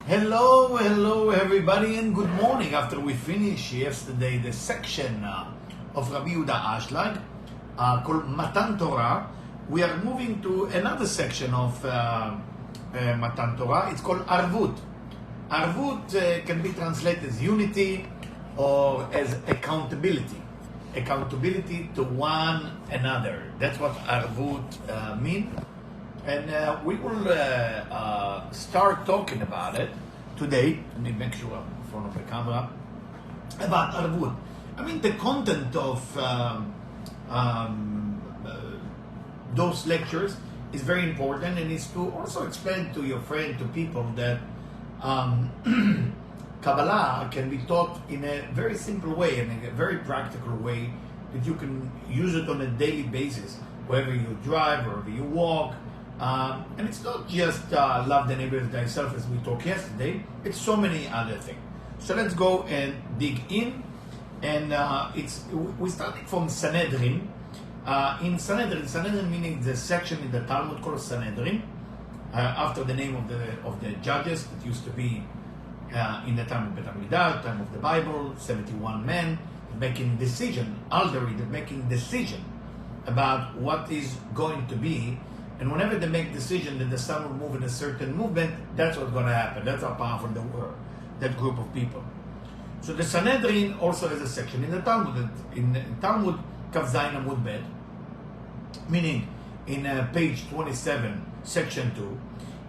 Hello everybody, and good morning. After we finished yesterday the section of Rabbi Yehuda Ashlag called Matan Torah, we are moving to another section of Matan Torah. It's called Arvut. Arvut can be translated as unity or as accountability. Accountability to one another. That's what Arvut means. And we will start talking about it today. Let me make sure I'm in front of the camera. About Arvut. I mean, the content of those lectures is very important, and is to also explain to your friend, to people, that Kabbalah can be taught in a very simple way and a very practical way that you can use it on a daily basis, wherever you drive, wherever you walk. And it's not just love the neighbor as thyself, as we talked yesterday. It's so many other things. So let's go and dig in. And we started from Sanhedrin. In Sanhedrin meaning the section in the Talmud called Sanhedrin, after the name of the judges that used to be in the time of Bet HaMikdash, time of the Bible, 71 men making decision, making decision about what is going to be. And whenever they make decision that the sun will move in a certain movement, that's what's going to happen. That's how powerful they were, that group of people. So the Sanhedrin also has a section in the Talmud. In Talmud, Kaf Zayin Amud Bet, meaning in page 27, section 2,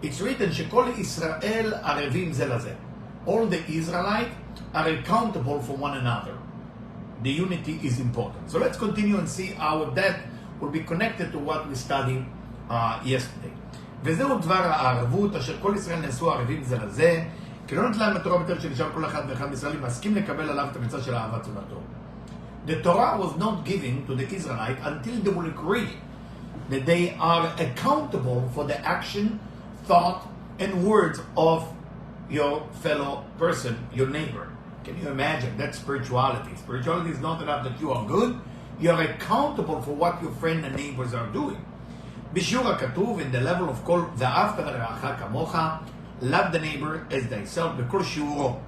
it's written, Shekol Israel Arevim Ze Lazeh. All the Israelites are accountable for one another. The unity is important. So let's continue and see how that will be connected to what we studied yesterday. וזהו דבר הערבות אשר כל ישראל נעשו ערבים זה לזה, כי לא נתלה התורה בתל שנשאר כל אחד ואחד מישראל מסכים לקבל עליו את המצווה של אהבת זולתו. The Torah was not given to the Israelites until they will agree that they are accountable for the action, thought, and words of your fellow person, your neighbor. Can you imagine? That's spirituality. Spirituality is not enough that you are good. You are accountable for what your friend and neighbors are doing. בשיעור הכתוב, in the level of כל ואהבת לרעך כמוך, love the neighbor as thyself, בכל שיעורו.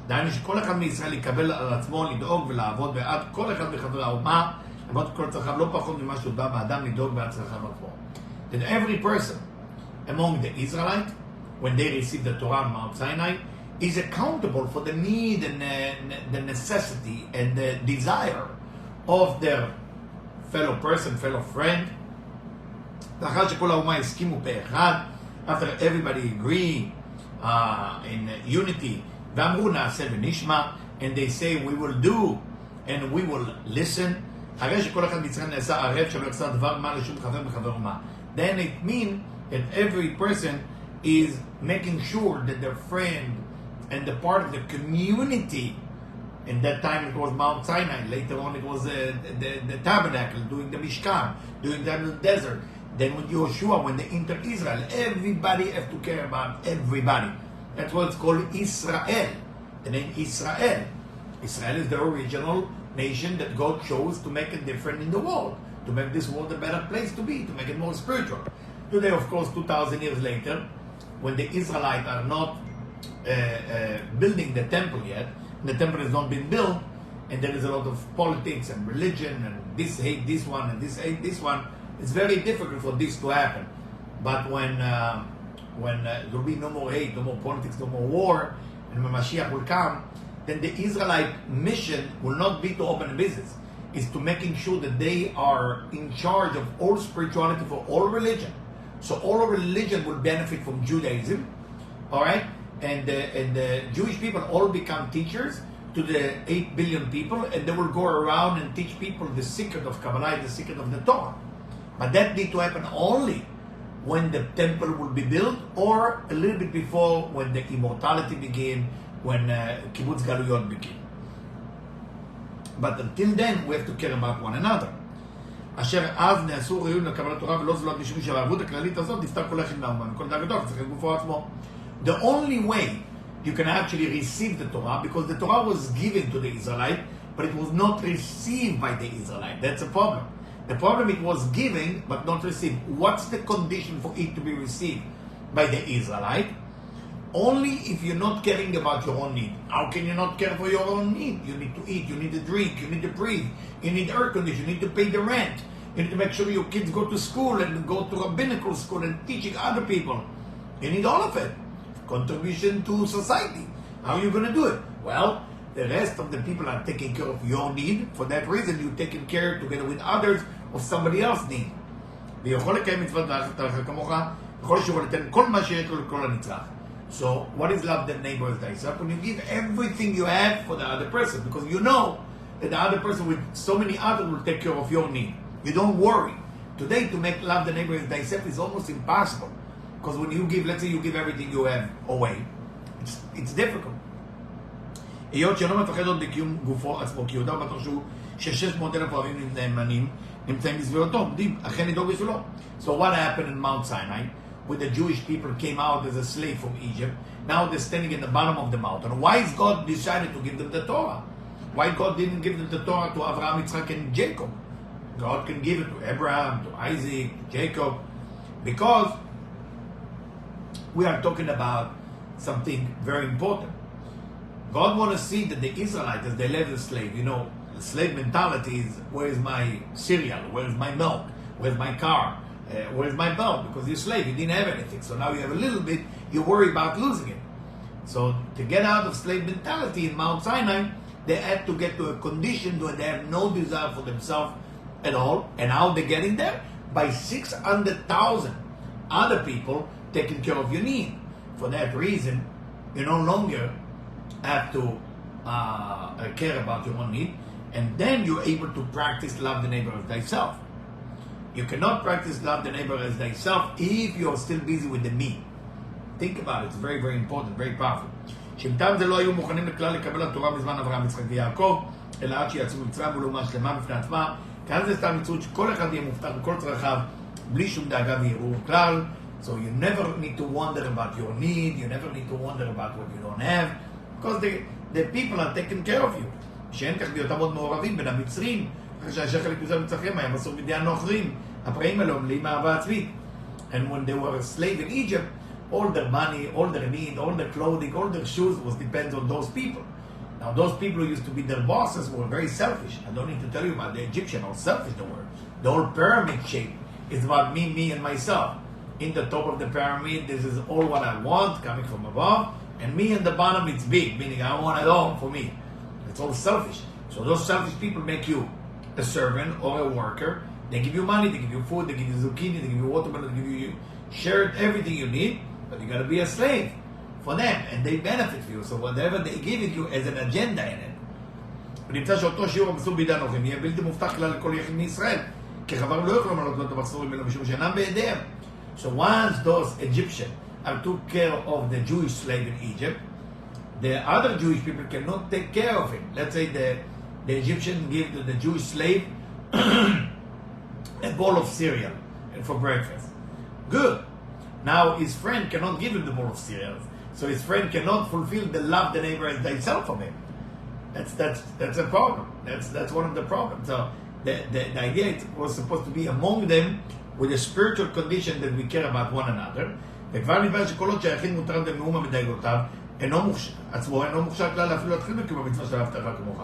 דהיינו שכל אחד מישראל יקבל על עצמו לדאוג ולעבוד בעד כל אחד מחברי האומה, לעבוד כל צרכיו לא פחות ממה שהודע באדם לדאוג בעד צרכיו עצמו. That every person among the Israelites, when they receive the Torah on Mount Sinai, is accountable for the need and the necessity and the desire of their fellow person, fellow friend. לאחר שכל האומה הסכימו פה אחד, after everybody agree in unity, ואמרו נעשה ונשמע, and they say we will do and we will listen, הרי שכל אחד מצרים נעשה ערב שלא יחסר דבר מה לשום חבר מחבר אומה. Then it means that every person is making sure that their friend and the part of the community, in that time it was Mount Sinai, later on it was the tabernacle, doing the Mishkan, doing that in the desert. Then with Yehoshua, when they enter Israel, everybody has to care about everybody. That's what it's called Israel. The name Israel. Israel is the original nation that God chose to make it different in the world, to make this world a better place to be, to make it more spiritual. Today, of course, 2,000 years later, when the Israelites are not building the temple yet, the temple has not been built, and there is a lot of politics and religion, and this hate this one, and this hate this one, it's very difficult for this to happen. But when there will be no more hate, no more politics, no more war, and when Mashiach will come, then the Israelite mission will not be to open a business. It's to making sure that they are in charge of all spirituality for all religion. So all religion will benefit from Judaism, all right? And the Jewish people all become teachers to the 8 billion people, and they will go around and teach people the secret of Kabbalah, the secret of the Torah. But that need to happen only when the temple will be built, or a little bit before, when the immortality begin, when kibbutz galuyot begin. But until then, we have to care about one another. אשר אז נעשו ראויים לקבלת תורה ולא זולת משום שהערבות הכללית הזאת נפטר כל אחד מהאומה מכל דאגתו וצריך את גופו עצמו. The only way you can actually receive the Torah, because the Torah was given to the Israelite, but it was not received by the Israelite. That's a problem. The problem, it was given but not received. What's the condition for it to be received by the Israelite? only if you're not caring about your own need. How can you not care for your own need? You need to eat, you need to drink, you need to breathe, you need air conditioning, you need to pay the rent, you need to make sure your kids go to school and go to rabbinical school and teaching other people. You need all of it. Contribution to society. How are you going to do it? Well, the rest of the people are taking care of your need. For that reason, you're taking care together with others of somebody else's need. ויכול לקיים מצוות ואהבת לרעך כמוך, יכול שהוא לתת כל מה שיש לו לכל הנצרך. So, what is love the neighbor as thyself? When you give everything you have for the other person, because you know that the other person with so many others will take care of your need. You don't worry. Today, to make love the neighbor as thyself is almost impossible. Because when you give, let's say you give everything you have away, it's difficult. היות שלא מפחד עוד בקיום גופו עצמו, כי יודע בטוח שהוא ש600,000 אוהבים נאמנים נמצאים בסביבתו, עומדים, אכן לדאוג בשבילו. So what happened in Mount Sinai, when the Jewish people came out as a slave from Egypt, now they're standing at the bottom of the mountain. Why is God decided to give them the Torah? Why God didn't give them the Torah to Abraham, Yitzchak, and Jacob? God can give it to Abraham, to Isaac, to Jacob, because we are talking about something very important. God wants to see that the Israelites, as they live as slaves, the slave mentality is, where's my cereal? Where's my milk? Where's my car? Where's my belt? Because you're a slave, you didn't have anything. So now you have a little bit, you worry about losing it. So to get out of slave mentality in Mount Sinai, they had to get to a condition where they have no desire for themselves at all. And how they're getting there? By 600,000 other people taking care of your need. For that reason, you no longer have to care about your own need, and then you're able to practice love the neighbor as thyself. You cannot practice love the neighbor as thyself if you're still busy with the me. Think about it, it's very very important, very powerful. שמתם זה לא היו מוכנים לכלל לקבל התורה בזמן אברהם, יצחק ויעקב, אלא עד שיצאו ממצרים ולאומה שלמה בפני עצמה. כאן זה סתם מציאות שכל אחד יהיה מובטח בכל צרכיו, בלי שום דאגה וערעור כלל. So you never need to wonder about your need, you never need to wonder about what you don't have, because the people are taking care of you. שאין כך בהיותם עוד מעורבים בין המצרים, אחרי שהאשר חלק מזה מצריכם היה מסור בידי הנוכרים, הפרעים האלה מלאים מאהבה עצמית. And when they were a slave in Egypt, all their money, all their need, all their clothing, all their shoes was depends on those people. Now those people who used to be their bosses were very selfish. I don't need to tell you about the Egyptian, how selfish they were. The whole pyramid shape is about me, and myself. In the top of the pyramid, this is all what I want, coming from above, and me in the bottom, it's big, meaning I want it all for me. It's all selfish. So those selfish people make you a servant or a worker. They give you money, they give you food, they give you zucchini, they give you watermelon, they give you shirt, everything you need, but you got to be a slave for them, and they benefit for you. So whatever they give it you as an agenda in it. ונמצא שאותו שיעור המסור בידי הנוכרים יהיה בלתי מובטח כלל לכל יחיד מישראל, כי חבר לא יכולים לעלות לו את המחסורים אלא משום שאינם בידיהם. So once those Egyptians took care of the Jewish slave in Egypt, the other Jewish people cannot take care of him. Let's say the Egyptian give to the Jewish slave a bowl of cereal for breakfast. Good. Now his friend cannot give him the bowl of cereal, so his friend cannot fulfill the love the neighbor as thyself from him. That's a problem. That's one of the problems. So the idea was supposed to be among them with a spiritual condition that we care about one another. וכבר נדבר שכל עוד שהיחיד מותר במאומה מדאגותיו, עצמו אינו מוכשר כלל אפילו להתחיל בקיום המצווה של אהבת לרעך כמוך.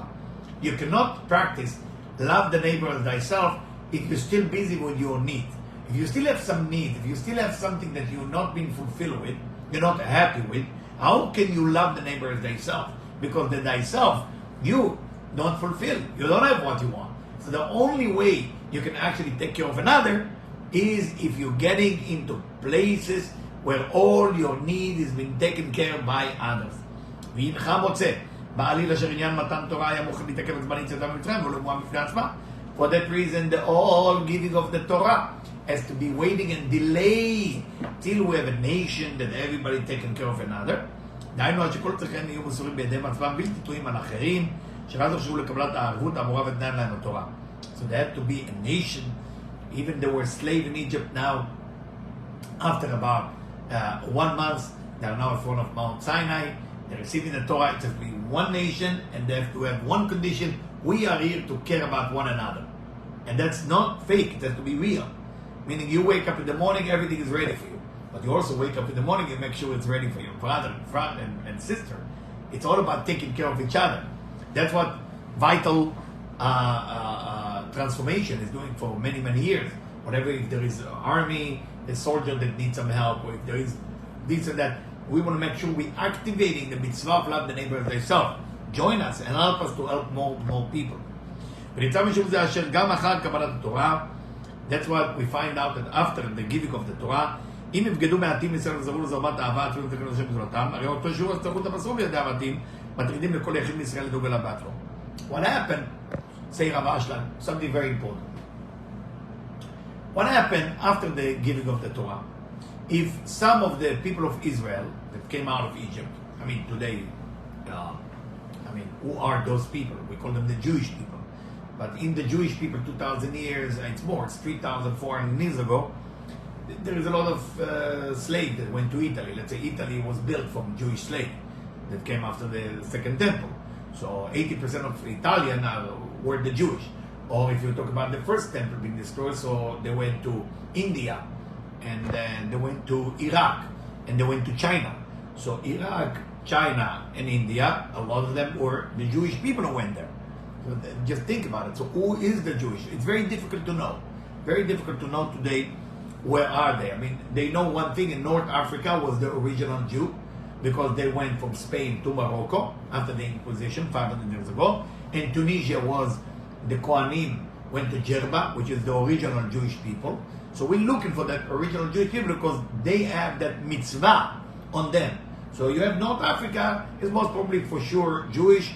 You cannot practice love the neighbor as thyself if you're still busy with your need. If you still have some need, if you still have something that you're not being fulfilled with, you're not happy with, how can you love the neighbor as thyself? Because the thyself, you don't fulfill. You don't have what you want. So the only way you can actually take care of another is if you're getting into places where all your need is being taken care of by others. והנך מוצא, בעליל אשר עניין מתן תורה היה מוכן להתעכב את זמן יציאתם ממצרים ולא מואם בפני עצמה. For that reason, the all giving of the Torah has to be waiting and delay till we have a nation that everybody taking care of another. דהיינו עד שכל צריכיהם יהיו מסורים בידיהם עצמם בלתי תלויים על אחרים, שרק יחשבו לקבלת הערבות האמורה ותנאי להם התורה. So they have to be a nation. Even they were slaves in Egypt now. After about 1 month, they are now in front of Mount Sinai. They're receiving the Torah. It has to be one nation, and they have to have one condition. We are here to care about one another. And that's not fake. It has to be real. Meaning you wake up in the morning, everything is ready for you. but you also wake up in the morning and make sure it's ready for your brother and sister. It's all about taking care of each other. That's what vital transformation is doing for many, many years. Whatever, if there is an army, a soldier that needs some help, or if there is this and that, we want to make sure we're activating the mitzvah of love the neighbor as thyself. Join us and help us to help more people. That's what we find out, that after the giving of the Torah, אם יבגדו מעטים ישראל וזרו לזרמת אהבה, אפילו תקנו השם בזרתם, הרי אותו שיעור הצטרכות המסור בידי המעטים, מטרידים לכל יחיד מישראל לדאוג אליו בעצמו. What happened, say Rav Ashlan, something very important. What happened after the giving of the Torah? If some of the people of Israel that came out of Egypt, I mean today, who are those people? We call them the Jewish people. But in the Jewish people, 2,000 years, it's more, it's 3,400 years ago, there is a lot of slaves that went to Italy. Let's say Italy was built from Jewish slaves that came after the Second Temple. So 80% of Italians were the Jewish. Or if you talk about the first temple being destroyed, so they went to India, and then they went to Iraq, and they went to China. So Iraq, China, and India, a lot of them were the Jewish people who went there. So just think about it. So who is the Jewish? It's very difficult to know. Very difficult to know today. Where are they? I mean, they know one thing. In North Africa was the original Jew, because they went from Spain to Morocco after the Inquisition 500 years ago. And Tunisia was the Kohanim went to Jerba, which is the original Jewish people. So we're looking for that original Jewish people because they have that mitzvah on them. So you have North Africa is most probably for sure Jewish,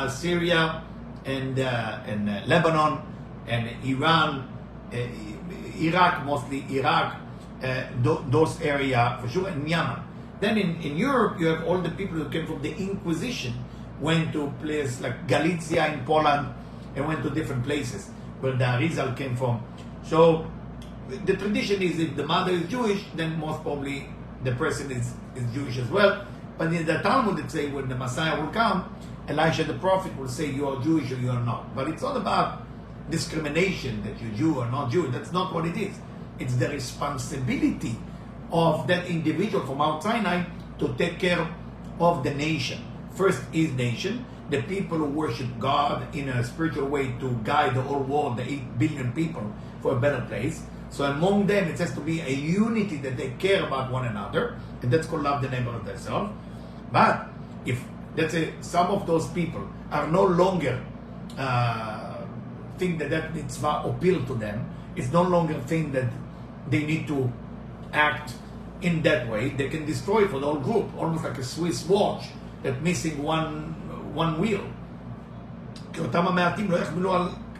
Syria and Lebanon and Iran, Iraq, mostly Iraq, those area for sure, and Yemen. Then in Europe, you have all the people who came from the Inquisition, went to places like Galicia in Poland, and went to different places where the Arizal came from. So the tradition is if the mother is Jewish, then most probably the person is Jewish as well. But in the Talmud, it say when the Messiah will come, Elisha the prophet will say you are Jewish or you are not. But it's not about discrimination that you're Jew or not Jew. That's not what it is. It's the responsibility of that individual from Mount Sinai to take care of the nation. First is nation, the people who worship God in a spiritual way to guide the whole world, the 8 billion people, for a better place. So among them, it has to be a unity that they care about one another, and that's called love the neighbor as thyself. But if, let's say, some of those people are no longer think that mitzvah appeal to them, it's no longer think that they need to act in that way, they can destroy it for the whole group, almost like a Swiss watch that missing one wheel. כי אותם המעטים לא יחמלו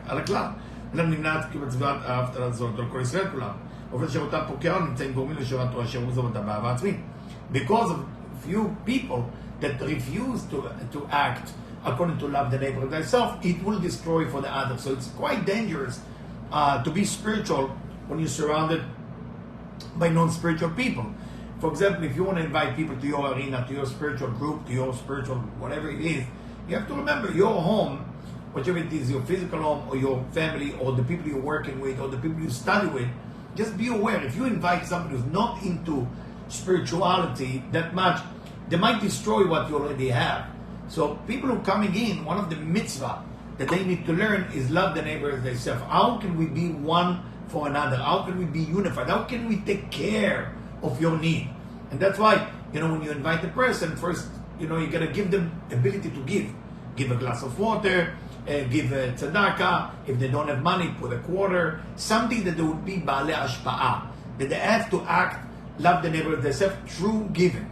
על הכלל, אלא נמנעת כמצוות אהבת הזאת על כל ישראל כולם. עובד שאותם פוקר נמצאים גורמים לשירת תורה אשר מוזר אותם באהבה עצמית. Because of few people that refuse to act according to love the neighbor thyself, it will destroy for the other. So it's quite dangerous to be spiritual when you're surrounded by non-spiritual people. For example, if you want to invite people to your arena, to your spiritual group, to your spiritual whatever it is, you have to remember your home, whichever it is, your physical home or your family or the people you're working with or the people you study with, just be aware. If you invite somebody who's not into spirituality that much, they might destroy what you already have. So people who are coming in, one of the mitzvah that they need to learn is love the neighbor as themselves. How can we be one for another? How can we be unified? How can we take care of your need? And that's why, when you invite a person, first, you got to give them ability to give. Give a glass of water, give a tzedakah. If they don't have money, put a quarter. Something that they would be ba'alei hashpa'ah. That they have to act, love the neighbor as themselves through giving.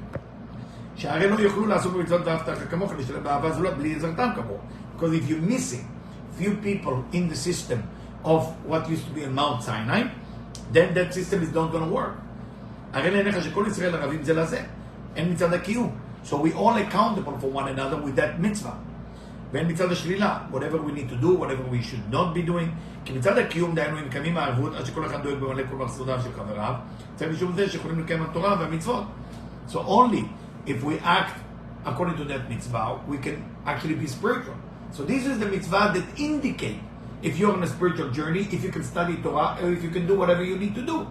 שהרי לא יוכלו לעשות במצוות ואהבת כמוך לשלם באהבה זולת בלי עזרתם כמוך. Because if you're missing few people in the system of what used to be in Mount Sinai, then that system is not going to work. הרי לעיניך שכל ישראל ערבים זה לזה. אין מצד הקיום. So we all accountable for one another with that mitzvah. ואין מצד השלילה. Whatever we need to do, whatever we should not be doing. כי מצד הקיום דהיינו אם קיימים הערבות, עד שכל אחד דואג במלא כל מחסודיו של חבריו, צריך משום זה שיכולים לקיים התורה והמצוות. So only if we act according to that mitzvah, we can actually be spiritual. So this is the mitzvah that indicate if you're on a spiritual journey, if you can study Torah, or if you can do whatever you need to do.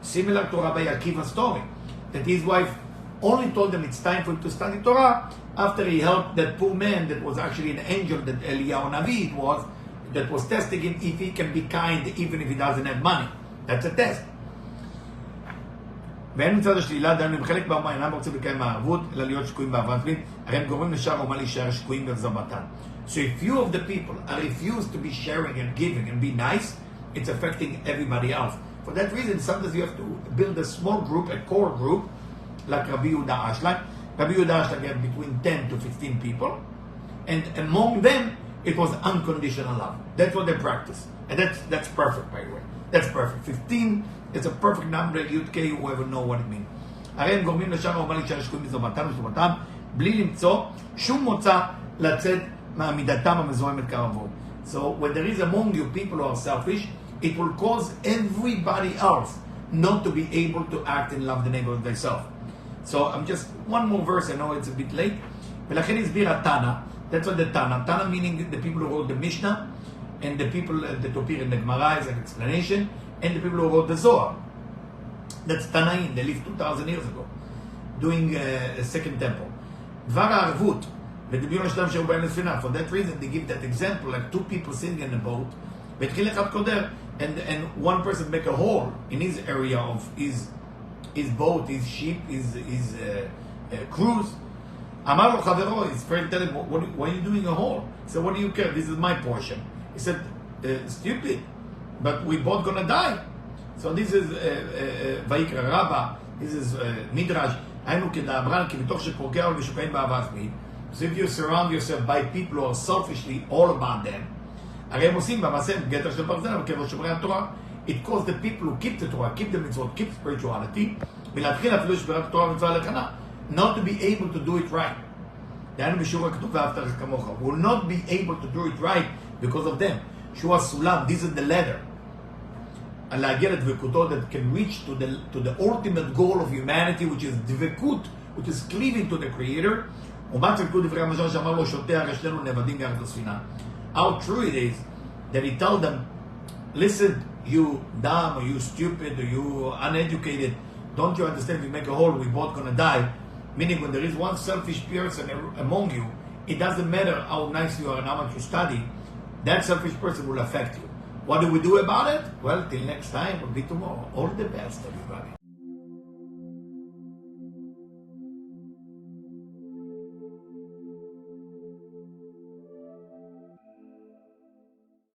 Similar to Rabbi Akiva's story, that his wife only told him it's time for him to study Torah after he helped that poor man that was actually an angel, that Eliyahu Navi it was, that was testing him if he can be kind even if he doesn't have money. That's a test. ואין מצד השלילה, דיינו אם חלק באומה אינם רוצים לקיים מהערבות, אלא להיות שקועים באהבת פנים, הרי הם גורמים לשאר האומה להישאר שקועים בהחזרתם. So if few of the people are refused to be sharing and giving and be nice, it's affecting everybody else. For that reason, sometimes you have to build a small group, a core group, like Rabbi Yehuda Ashlag. Rabbi Yehuda Ashlag had between 10 to 15 people, and among them, it was unconditional love. That's what they practice. And that's perfect, by the way. That's perfect. 15 is a perfect number, Yud-K, whoever know what it means. הרי הם גורמים לשאר האומה להישאר שקועים בזרמתם ובשלומתם, בלי למצוא שום מוצא לצאת מעמידתם המזוהמת כערבות. So when there is among you people who are selfish, it will cause everybody else not to be able to act and love the neighbor of thyself. So I'm just, one more verse, I know it's a bit late. ולכן הסביר התנא, that's what the Tana meaning the people who wrote the Mishnah, and the people that appear in the Gemara as an explanation, and the people who wrote the Zohar. That's Tanaim, they lived 2,000 years ago, doing a second temple. Dvar Arvut, for that reason they give that example, like two people sitting in a boat, and one person make a hole in his area of his boat, his ship, his cruise. Amar lo chavero, his friend tell him, why are you doing a hole? He said, what do you care? This is my portion. He said, stupid, but we both gonna die. So this is Vayikra Rabbah, this is Midrash. So if you surround yourself by people who are selfishly all about them, it caused the people who keep the Torah, keep the mitzvot, keep spirituality, not to be able to do it right. Will not be able to do it right because of them. Shua Sulam, this is the ladder. That can reach to the ultimate goal of humanity, which is dvekut, which is cleaving to the Creator. How true it is that he told them, listen, you dumb, or you stupid, or you uneducated, don't you understand, if you make a hole, we're both going to die. Meaning when there is one selfish person among you, it doesn't matter how nice you are and how much you study, that selfish person will affect you. What do we do about it? Well, till next time, will be tomorrow. All the best, everybody.